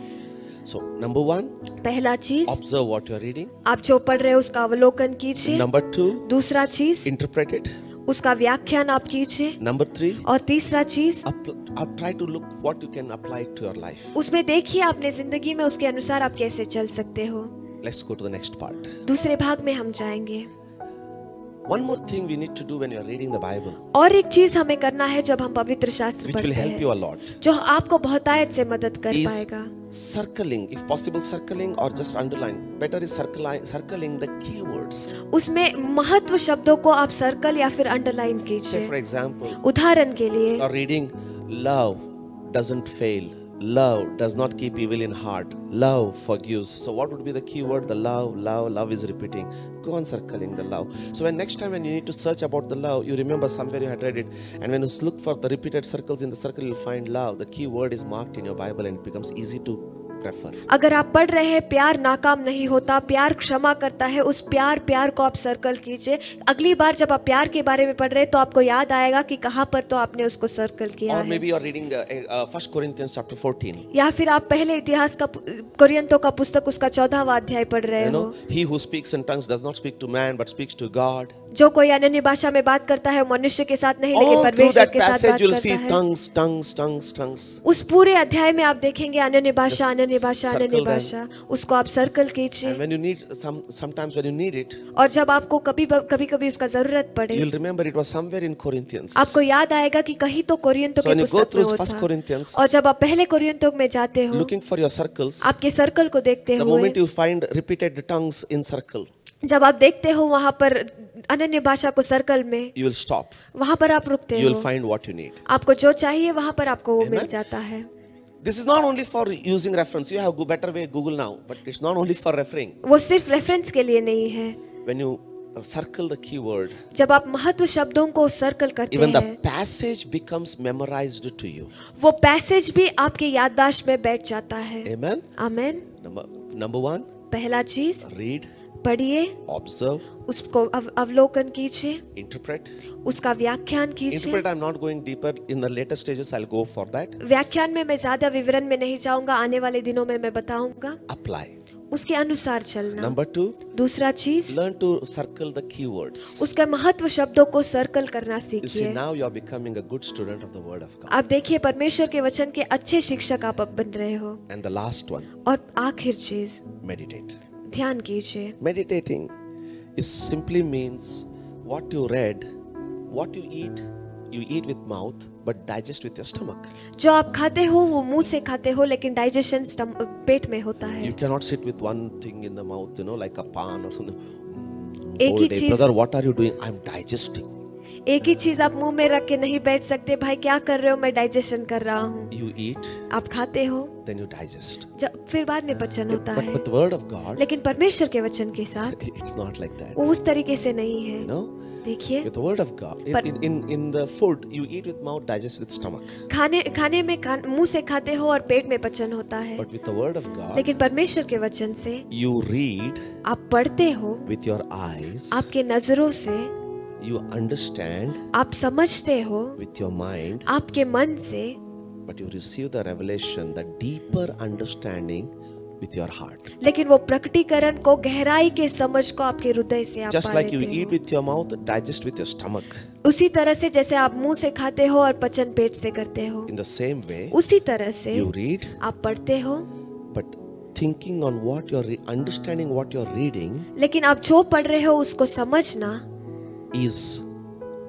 So, number 1, पहला चीज, observe what you are reading. आप जो पढ़ रहे हो उसका अवलोकन कीजिए। Number 2, दूसरा चीज, interpret it. उसका व्याख्यान आप कीजिए। Number 3, और तीसरा चीज, try to look what you can apply it to your life. उसमें देखिए अपने जिंदगी में उसके अनुसार आप कैसे चल सकते हो। Let's go to the next part. दूसरे भाग में हम जाएंगे। One more thing we need to do when you are reading the Bible, और एक चीज हमें करना है जब हम पवित्र शास्त्र which will पढ़ते help you हैं, a lot, जो आपको बहुतायत से मदद कर is पाएगा। circling, if possible circling or just underline. Better is circling the keywords. उसमें महत्व शब्दों को आप सर्कल या फिर अंडरलाइन Say कीजिए। for example, उदाहरण के लिए, you are reading, love doesn't fail. Love does not keep evil in heart. Love forgives. So what would be the key word? The love is repeating. Go on circling the love. So when next time when you need to search about the love, you remember somewhere you had read it. And when you look for the repeated circles in the circle, you'll find love. The key word is marked in your Bible and it becomes easy to refer. अगर आप पढ़ रहे हैं प्यार नाकाम नहीं होता, प्यार क्षमा करता है, उस प्यार को आप सर्कल कीजिए। अगली बार जब आप प्यार के बारे में पढ़ रहे हैं तो आपको याद आएगा कि कहाँ पर तो आपने उसको सर्कल किया Or है। maybe you are reading 1 Corinthians chapter 14. या फिर आप पहले इतिहास का कोरिन्थियों का पुस्तक उसका 14वां अध्याय पढ़ रहे You हो। know, he who speaks in tongues does not speak to man but speaks to God. जो कोई अन्य भाषा में बात करता है मनुष्य के साथ नहीं लेकिन All through परमेश्वर that के साथ passage बात you'll करता see है। tongues. उस पूरे अध्याय में आप देखेंगे अन्य भाषा circle them. उसको आप सर्कल कीजिए। And when you need sometimes when you need it, और जब आपको कभी उसका जरूरत पड़े, you'll remember it was somewhere in Corinthians. आपको याद आएगा कि कहीं तो कोरिन्थियों So के when you go पुस्तक में through वो 1 था। Corinthians, और जब आप पहले कोरिन्थियों में जाते हो, looking for your circles, आपके सर्कल को देखते the हुए, moment you find repeated tongues in circle, जब आप देखते हो वहाँ पर अन्य भाषा को सर्कल में, you will stop. वहाँ पर आप रुकते You will हो। find what you need. आपको जो चाहिए वहाँ पर आपको वो Amen. मिल जाता है। This is not only for using reference. You have better way Google now, but it's not only for referring. वो सिर्फ रेफरेंस के लिए नहीं है। When you circle the key word, जब आप महत्व शब्दों को सर्कल करते even the हैं, passage becomes memorized to you. वो पैसेज भी आपके याददाश्त में बैठ जाता है. Amen. आमेन. Number one, पहला चीज, read, पढ़िए, observe, उसको अवलोकन कीजिए, interpret. उसका व्याख्यान कीजिए. Interpret, I'm not going deeper. In the later stages, I'll go for that. व्याख्यान में मैं ज्यादा विवरण में नहीं जाऊंगा, आने वाले दिनों में मैं बताऊंगा. Apply. उसके अनुसार चलना. Number two, दूसरा चीज, learn to circle the keywords. उसके महत्व शब्दों को सर्कल करना You see, सीखिए. now you are becoming a good student of the Word of God. आप देखिए, परमेश्वर के वचन के अच्छे शिक्षक आप अब बन रहे हो. And the last one, और आखिर चीज, meditate. ध्यान कीजिए. Meditating is simply means what you read, what you eat with mouth, but digest with your stomach. जो आप खाते हो वो मुंह से खाते हो, लेकिन डाइजेशन पेट में होता है. You cannot sit with one thing in the mouth, like a pan or something. एक Whole ही day, चीज- brother, what are you doing? I'm digesting. एक ही चीज आप मुंह में रख के नहीं बैठ सकते. भाई क्या कर रहे हो? मैं डाइजेशन कर रहा हूँ. You eat, आप खाते हो, then you digest. फिर बाद में पचन होता But है. with the Word of God, लेकिन परमेश्वर के वचन के साथ it's not like that. वो उस तरीके से नहीं है. You know, देखिए, with the Word of God, But- in the food you eat with mouth, digest with stomach. खाने में मुंह से खाते हो और पेट में पचन होता है. But with the Word of God, लेकिन परमेश्वर के वचन से you read आप पढ़ते हो with your eyes, आपके नजरों से, you understand आप समझते हो with your mind, आपके मन से, but you receive the revelation, the deeper understanding with your heart. लेकिन वो प्रकटीकरण को, गहराई के समझ को आपके हृदय से आप Just पा like you लेते eat हो. with your mouth, digest with your stomach. उसी तरह से जैसे आप मुंह से खाते हो और पचन पेट से करते हो, In the same way, उसी तरह से you read, आप पढ़ते हो, but thinking on what you're understanding what you're reading लेकिन आप जो पढ़ रहे हो उसको समझना, is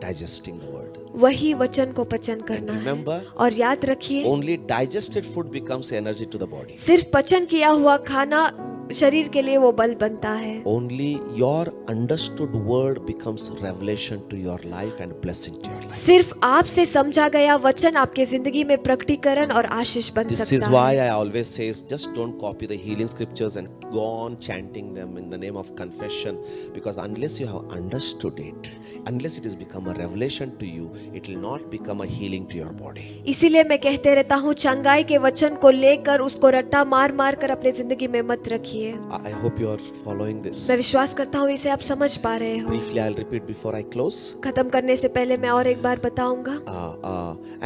digesting the word. वही वचन को पचन And करना है. remember, और याद रखिए, only digested food becomes energy to the body. सिर्फ पचन किया हुआ खाना शरीर के लिए वो बल बनता है. Only your understood word becomes revelation to your life and blessing to your life. सिर्फ आपसे समझा गया वचन आपके जिंदगी में प्रकटीकरण और आशीष बन This is सकता why है. I always say, just don't copy the healing scriptures and go on chanting them in the name of confession, because unless you have understood it, unless it has become a revelation to you, it will not become a healing to your body. इसीलिए मैं कहते रहता हूँ, चंगाई के वचन को लेकर उसको रट्टा मार मार कर अपने जिंदगी में मत रखिए. I hope you are following this. मैं विश्वास करता हूँ इसे आप समझ पा रहे हो. Briefly, I'll repeat before I close. खत्म करने से पहले मैं और एक बार बताऊंगा.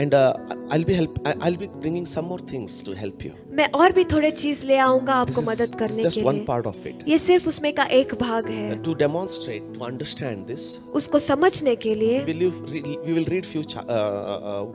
And I'll be bringing some more things to help you. मैं और भी थोड़े चीज ले आऊंगा This आपको is मदद करने just के one लिए. part of it. ये सिर्फ उसमें का एक भाग है. To demonstrate, to understand this, उसको समझने के लिए we will read few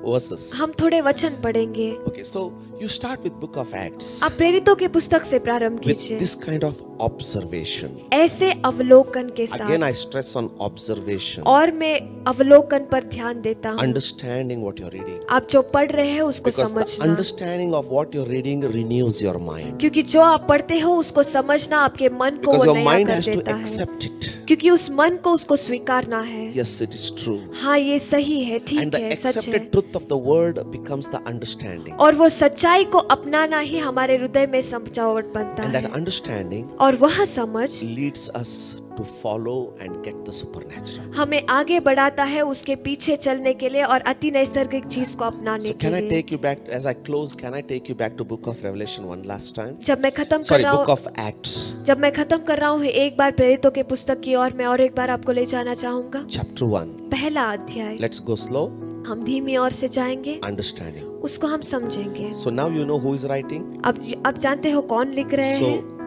verses. हम थोड़े वचन पढ़ेंगे. Okay, so you start with Book of Acts आप प्रेरितों के पुस्तक से प्रारंभ with कीजिए. this kind of observation. ऐसे अवलोकन के Again, साथ. I stress on observation. और मैं अवलोकन पर ध्यान देता हूँ. Understanding what you're reading. आप जो पढ़ रहे हैं उसको Because the समझना. understanding of what you're reading renews your mind. क्योंकि जो आप पढ़ते हो उसको समझना आपके मन को Because वो your नया mind कर has to देता है. accept it. क्योंकि उस मन को उसको स्वीकारना है. Yes, it is true. हाँ, ये सही है, And ठीक the है, सच है. accepted truth of the word becomes the understanding. और वो सच्चाई को अपनाना ही हमारे हृदय में समझावट बनता And that है. understanding और वह समझ leads us to follow and get the supernatural. हमें आगे बढ़ाता है उसके पीछे चलने के लिए और अति नैसर्गिक चीज को अपनाने So के can I लिए. take you back, as I close, can I take you back to Book of Revelation one last time? जब मैं खत्म कर Sorry, रहा Book हूँ, of Acts, जब मैं खत्म कर रहा हूँ एक बार प्रेरितों के पुस्तक की ओर मैं और एक बार आपको ले जाना चाहूंगा. chapter 1. पहला अध्याय. Let's go slow. हम धीमी ओर से जाएंगे, Understanding. उसको हम समझेंगे. So now you know who is writing. अब जानते हो कौन लिख रहे So हैं.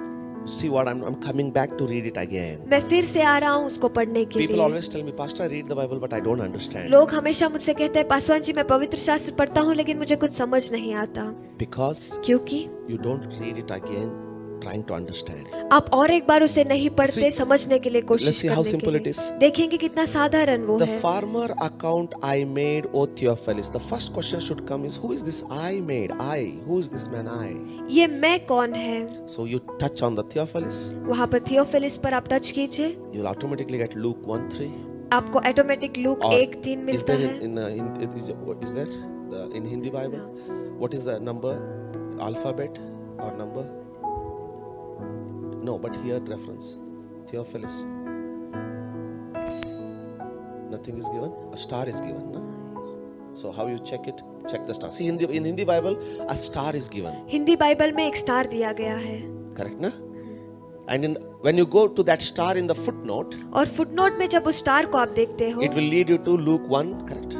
see what I'm coming back to read it again. मैं फिर से आ रहा हूँ उसको पढ़ने के People लिए. always tell me, Pastor, I read the Bible, but I don't understand. लोग हमेशा मुझसे कहते हैं, पासवान जी मैं पवित्र शास्त्र पढ़ता हूँ लेकिन मुझे कुछ समझ नहीं आता. Because क्योंकि you don't read it again trying to understand. आप और एक बार उसे नहीं पढ़ते, See, समझने के लिए let's कोशिश see how करने simple के it लिए. is. देखेंगे कितना साधारण वो The है. farmer account I made, O Theophilus. The first question should come is, who is this I made? I. Who is this man I? ये मैं कौन है. So you touch on the Theophilus, वहाँ पर थियोफिलिस पर आप touch कीजिए, you'll automatically get Luke 1:3. आपको ऑटोमेटिक लूक Or 1:3 is मिलता there है. is that in Hindi Bible? What is the number? Alphabet or number? No, but here reference Theophilus. thing is given? A star is given, no? So how you check it? Check the star. See, in Hindi Bible, a star is given. Hindi Bible में एक star दिया गया है. Correct, na? And when you go to that star in the footnote, और footnote में जब उस star को आप देखते हो, it will lead you to Luke 1, correct?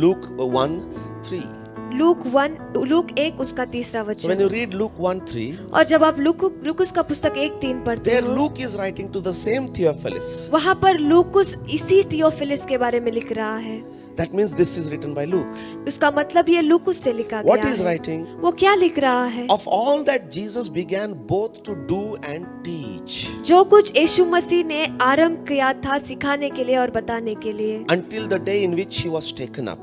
Luke 1:3. Look 1 उसका तीसरा So when वचन. you read Luke 1:3, और जब आप लूकुस का पुस्तक 1:3 पढ़ते there हो, Luke is writing to the same Theophilus. वहाँ पर लूकुस इसी थियोफिलस के बारे में लिख रहा है. That means this is written by Luke. उसका मतलब ये लूकुस से लिखा What गया is है. writing? वो क्या लिख रहा है? Of all that Jesus began both to do and teach, जो कुछ यीशु मसीह ने आरंभ किया था सिखाने के लिए और बताने के लिए, until the day in which he was taken up.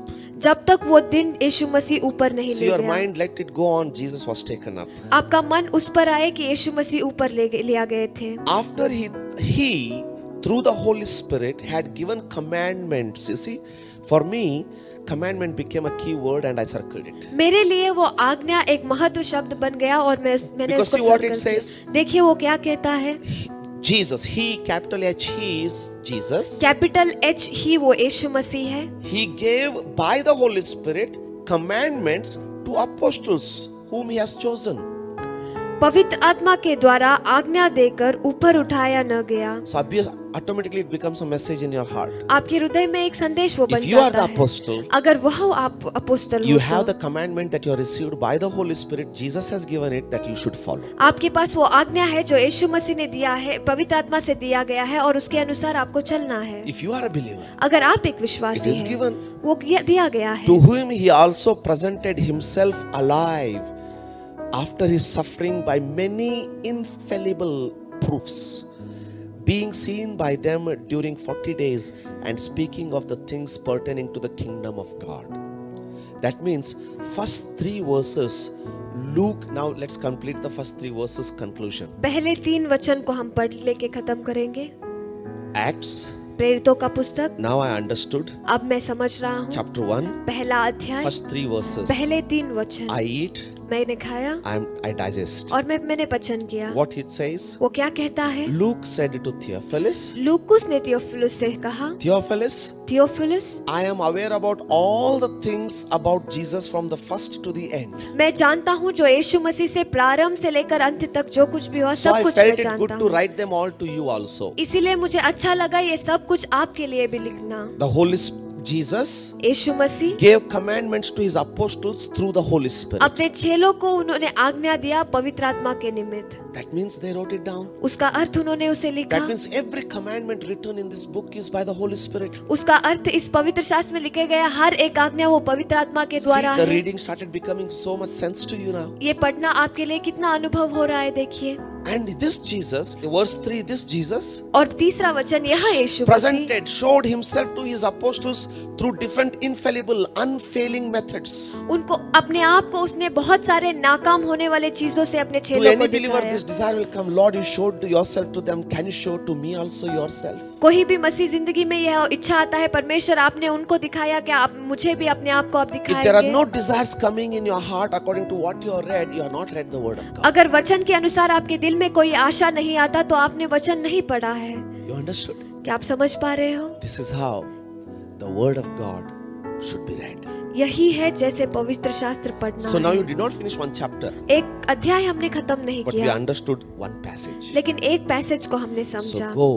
जब तक वो दिन यीशु मसीह ऊपर नहीं See ले your गया. mind, let it go on. Jesus was taken up. आपका मन उस पर आए कि यीशु मसीह ऊपर लिया गए थे. After he through the Holy Spirit had given commandments. You see, for me, commandment became a key word and I circled it. मेरे लिए वो आज्ञा एक महत्व शब्द बन गया और मैंने Because उसको see what it सर्कल किया. says? देखिए वो क्या कहता है. Jesus, he, capital H, he is Jesus. Capital H ही वो यीशु मसीह है. He gave by the Holy Spirit commandments to apostles whom he has chosen. पवित्र आत्मा के द्वारा आज्ञा देकर ऊपर उठाया न गया. So automatically it becomes a message in your heart. आपके हृदय में एक संदेश वो बन If you are जाता the है. apostle, अगर वह आप अपोस्तल you हो have तो the commandment that you are received by the Holy Spirit. Jesus has given it that you should follow. आपके पास वो आज्ञा है जो यीशु मसीह ने दिया है, पवित्र आत्मा से दिया गया है और उसके अनुसार आपको चलना है. If you are a believer, अगर आप एक it विश्वासी is हैं, given. वो दिया गया है. To whom he also presented himself alive after his suffering by many infallible proofs, being seen by them during 40 days and speaking of the things pertaining to the kingdom of God. That means first 3 verses Luke. Now let's complete the first 3 verses conclusion. पहले 3 वचन को हम पढ़ लेके खत्म करेंगे. Acts. प्रेरितों का पुस्तक. Now I understood. अब मैं समझ रहा हूँ. Chapter 1. पहला अध्याय. First 3 verses. पहले 3 वचन. I eat. मैंने खाया I digest. और मैंने पचन किया. What it says? वो क्या कहता है? Luke said to Theophilus, लूकुस ने थियोफिलुस से कहा, Theophilus, Theophilus, I am aware about all the things about Jesus from the first to the end. मैं जानता हूँ जो यीशु मसीह से प्रारंभ से लेकर अंत तक जो कुछ भी हुआ So सब I कुछ मैं felt it जानता good to हूँ. write them all to you also. इसीलिए मुझे अच्छा लगा ये सब कुछ आपके लिए भी लिखना. The Holy Jesus Yeshu Masih gave commandments to his apostles through the Holy Spirit. अपने चेलों को उन्होंने आज्ञा दिया पवित्र आत्मा के निमित्त. That means they wrote it down. उसका अर्थ उन्होंने उसे लिखा. That means every commandment written in this book is by the Holy Spirit. उसका अर्थ इस पवित्र शास्त्र में लिखे गया हर एक आज्ञा वो पवित्र आत्मा के See, द्वारा the है. reading started becoming so much sense to you now. ये पढ़ना आपके लिए कितना अनुभव हो रहा है देखिए. And this Jesus, verse 3, this Jesus और तीसरा वचन यहाँ यीशु मसीह presented, showed himself to his apostles through different infallible, unfailing methods. उनको अपने आप को उसने बहुत सारे नाकाम होने वाले चीजों से अपने To चेलों को any believer, दिखाया. this desire will come. Lord, you showed yourself to them. Can you show to me also yourself? कोई भी मसीह जिंदगी में यह इच्छा आता है परमेश्वर आपने उनको दिखाया कि आप मुझे भी अपने आप को आप If there are दिखाएंगे. no desires coming in your heart according to what you have read, you have not read the word of God. अगर वचन के अनुसार आपके दिल में कोई आशा नहीं आता तो आपने वचन नहीं पढ़ा है. You understood? क्या आप समझ पा रहे हो? This is how the word of God should be read. यही है जैसे पवित्र शास्त्र पढ़ना So now you है. did not finish one chapter, एक अध्याय हमने खत्म नहीं but we किया understood one passage. लेकिन एक पैसेज को हमने So समझा. go.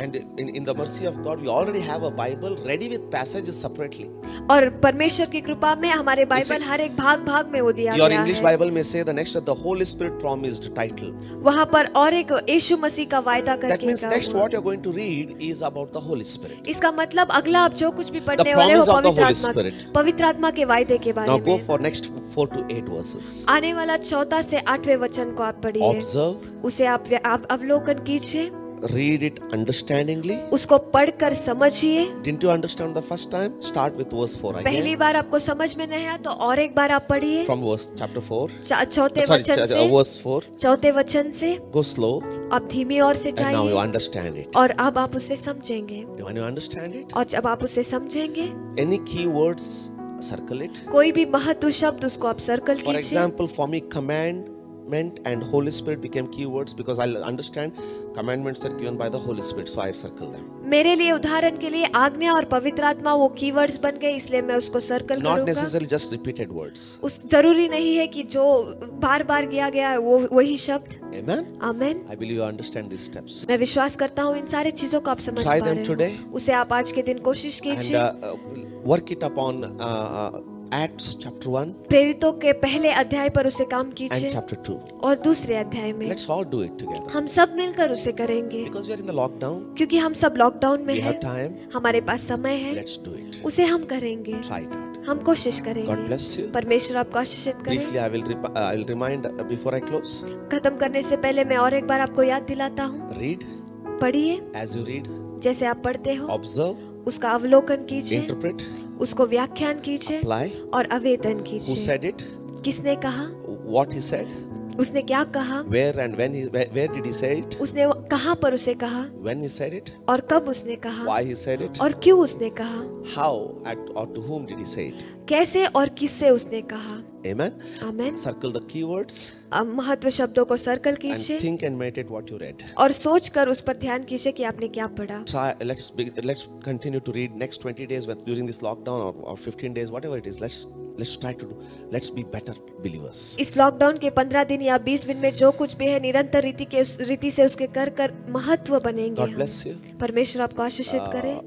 And in the mercy of God, we already have a Bible ready with passages separately. और परमेश्वर की कृपा में हमारे बाइबल Listen. हर एक भाग में वो दिया Your गया English है. Bible may say the next the Holy Spirit promised title. वहाँ पर और एक यीशु मसीह का वायदा That करके means का next हुआ. what you're going to read is about the Holy Spirit. इसका मतलब अगला आप जो कुछ भी पढ़ने वाले promise हो of the पवित्र Holy आत्मा Spirit. पवित्र आत्मा के वायदे के Now बारे go में. for next 4 to 8 verses. आने वाला 4 से 8वें वचन को आप पढ़िए. Observe, उसे आप अवलोकन कीजिए. read it understandingly. उसको पढ़कर समझिए. Didn't you understand the first time? Start with verse 4 पहली again. बार आपको समझ में नहीं आया तो और एक बार आप पढ़िए. From verse chapter 4. चौथे Sorry, वचन से verse 4. चौथे वचन से Go slow आप धीमी ओर से and now you जाइए understand it. और अब आप उसे समझेंगे. When you understand it, और जब आप उसे समझेंगे any key words, circle it. कोई भी महत्व शब्द उसको आप सर्कल For कीजिए. example, for me, command commandment and Holy Spirit became keywords because I understand commandments are given by the Holy Spirit, so I circle them. मेरे लिए उदाहरण के लिए आज्ञा और पवित्र आत्मा वो कीवर्ड्स बन गए, इसलिए मैं उसको सर्कल Not करूंगा। necessarily just repeated words. उस जरूरी नहीं है कि जो बार बार किया गया है वो वही शब्द। Amen. Amen. I believe you understand these steps. मैं विश्वास करता हूँ इन सारे चीजों को आप समझ Try पा them रहे today. हो। उसे आप आज के दिन कोशिश And कीजिए। work it upon Acts chapter 1 प्रेरितों के पहले अध्याय पर उसे काम and कीजिए chapter 2. और दूसरे अध्याय में Let's all do it together. हम सब मिलकर उसे करेंगे, Because we are in the lockdown, क्योंकि हम सब लॉकडाउन में we have हैं, time. हमारे पास समय है, Let's do it. उसे हम करेंगे, Try it out. हम कोशिश God करेंगे। bless you. परमेश्वर आपको आशीषित करे। Briefly, I will remind before I close. खत्म करने से पहले मैं और एक बार आपको याद दिलाता हूँ, Read पढ़िए, as you read. जैसे आप पढ़ते हो Observe. उसका अवलोकन कीजिए, Interpret. उसको व्याख्यान कीजिए Apply. और आवेदन Who कीजिए। said it? किसने कहा, What he said? उसने क्या कहा, Where and when where did he say it? उसने कहाँ पर उसे कहा When he said it? और कब उसने कहा Why he said it? और क्यों उसने कहा, How or to whom did he say it? कैसे और किससे उसने कहा। Amen. Amen. Circle the keywords अब महत्व शब्दों को सर्कल and कीजिए think and meditate what you read. और सोच कर उस पर ध्यान कीजिए कि आपने क्या पढ़ा। Try. Let's continue to read next 20 days during this lockdown or 15 days, whatever it is. Let's try to do. Let's be better believers. इस लॉकडाउन के 15 दिन या 20 दिन में जो कुछ भी है निरंतर रीति से उसके कर महत्व बनेंगे God हम। bless you. परमेश्वर आपको आशीषित करे,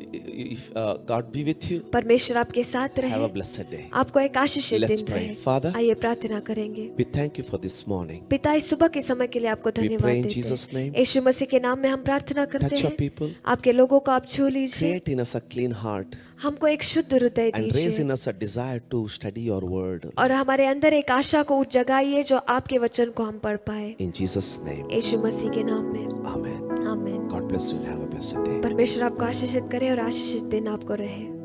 If God be with you, परमेश्वर आपके साथ have a रहे, blessed day. आपको एक आशीषित Let's दिन pray. रहे। Father, आइए प्रार्थना करेंगे। we thank you for this morning. पिता, इस सुबह के समय के लिए आपको धन्यवाद pray in देते Jesus' हैं। name. यीशु मसीह के नाम में हम प्रार्थना करते Touch your हैं, people. आपके लोगों को आप छू लीजिए, Create in us a clean heart हमको एक शुद्ध हृदय and raise दीजिए in us a desire to study your word. और हमारे अंदर एक आशा को जगाइए जो आपके वचन को हम पढ़ पाए। In Jesus' name. यीशु मसीह के नाम में Amen. आमीन। God bless you and have a blessed day. परमेश्वर आपको आशीषित करे और आशीषित दिन आपको रहे।